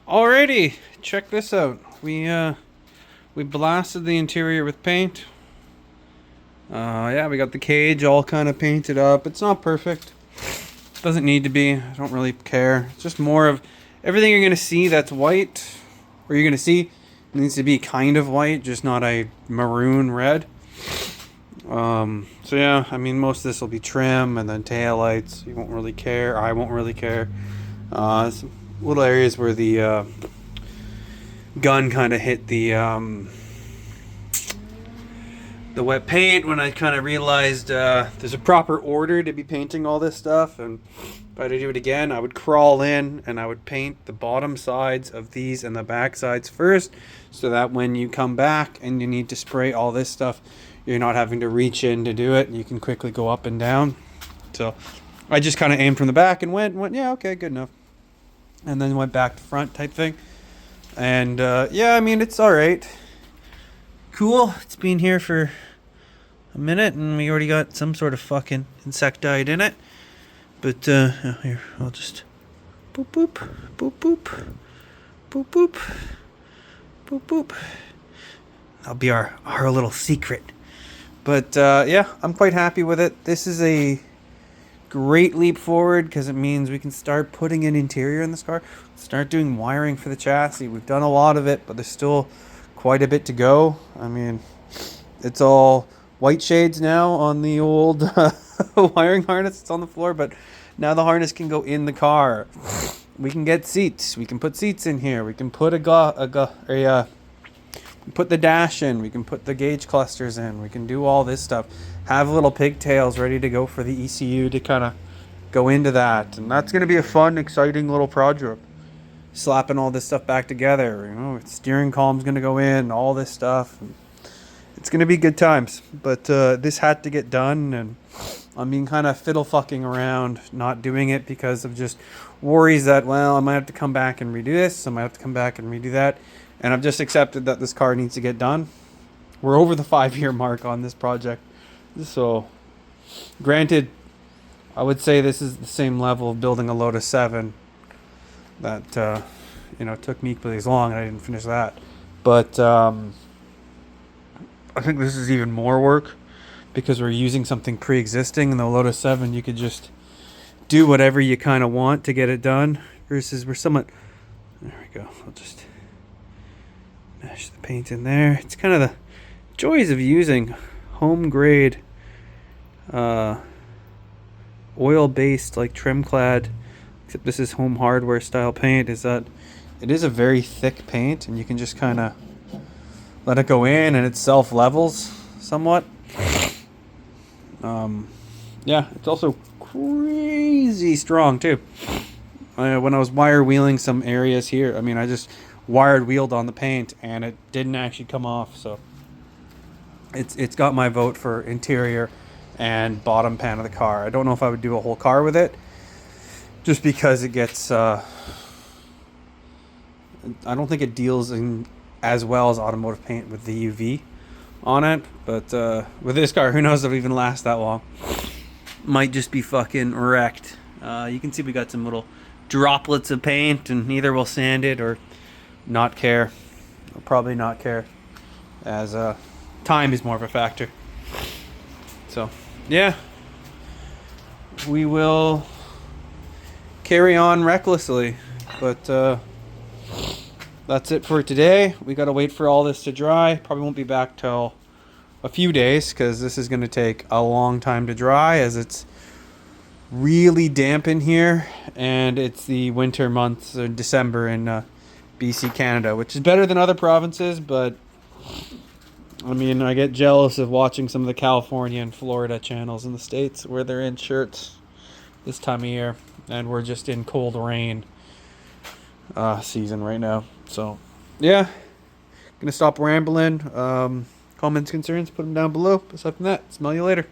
Alrighty, check this out. We blasted the interior with paint. Yeah, we got the cage all kind of painted up. It's not perfect. Doesn't need to be. I don't really care. It's just more of everything you're gonna see that's white, or you're gonna see needs to be kind of white, just not a maroon red. So yeah, I mean most of this will be trim and then tail lights. You won't really care. I won't really care. Some little areas where the gun kind of hit the wet paint when I kind of realized there's a proper order to be painting all this stuff, and if I had to do it again, I would crawl in and I would paint the bottom sides of these and the back sides first, so that when you come back and you need to spray all this stuff, you're not having to reach in to do it, and you can quickly go up and down. So I just kind of aimed from the back and went, yeah, okay, good enough, and then went back to front type thing. And yeah, I mean, it's all right. Cool. It's been here for a minute and we already got some sort of fucking insecticide in it. But here, I'll just boop boop boop boop boop boop boop boop. That'll be our little secret. But yeah, I'm quite happy with it. This is a great leap forward because it means we can start putting an interior in this car, start doing wiring for the chassis. We've done a lot of it, but there's still quite a bit to go. I mean, it's all white shades now on the old wiring harness. It's on the floor, but now the harness can go in the car. We can get seats. We can put seats in here. We can put put the dash in. We can put the gauge clusters in. We can do all this stuff. Have little pigtails ready to go for the ECU to kind of go into that. And that's going to be a fun, exciting little project. Slapping all this stuff back together. You know, steering column's going to go in, all this stuff. It's going to be good times. But this had to get done, and I'm being kind of fiddle fucking around, not doing it because of just worries that, well, I might have to come back and redo this. I might have to come back and redo that. And I've just accepted that this car needs to get done. We're over the 5-year mark on this project. So, granted, I would say this is the same level of building a Lotus 7 that, you know, took me equally as long, and I didn't finish that. But I think this is even more work because we're using something pre-existing. In the Lotus 7, you could just do whatever you kind of want to get it done, versus we're somewhat... There we go. I'll just mash the paint in there. It's kind of the joys of using home grade oil-based, like trim clad, except this is home hardware style paint, is that it is a very thick paint and you can just kind of let it go in and it self levels somewhat. Yeah, it's also crazy strong too. When I was wire wheeling some areas here, I mean, I just wired wheeled on the paint and it didn't actually come off. So it's got my vote for interior and bottom pan of the car. I don't know if I would do a whole car with it, just because it gets I don't think it deals in as well as automotive paint with the UV on it. But with this car, who knows if it'll even last that long. Might just be fucking wrecked. You can see we got some little droplets of paint, and either we'll sand it or not care. I'll probably not care, as time is more of a factor. So yeah, we will carry on recklessly, but that's it for today. We gotta wait for all this to dry. Probably won't be back till a few days because this is gonna take a long time to dry, as it's really damp in here, and it's the winter months, December in BC, Canada, which is better than other provinces, but I mean, I get jealous of watching some of the California and Florida channels in the States where they're in shirts this time of year, and we're just in cold rain season right now. So yeah, gonna stop rambling. Comments, concerns, put them down below. Aside from that, smell you later.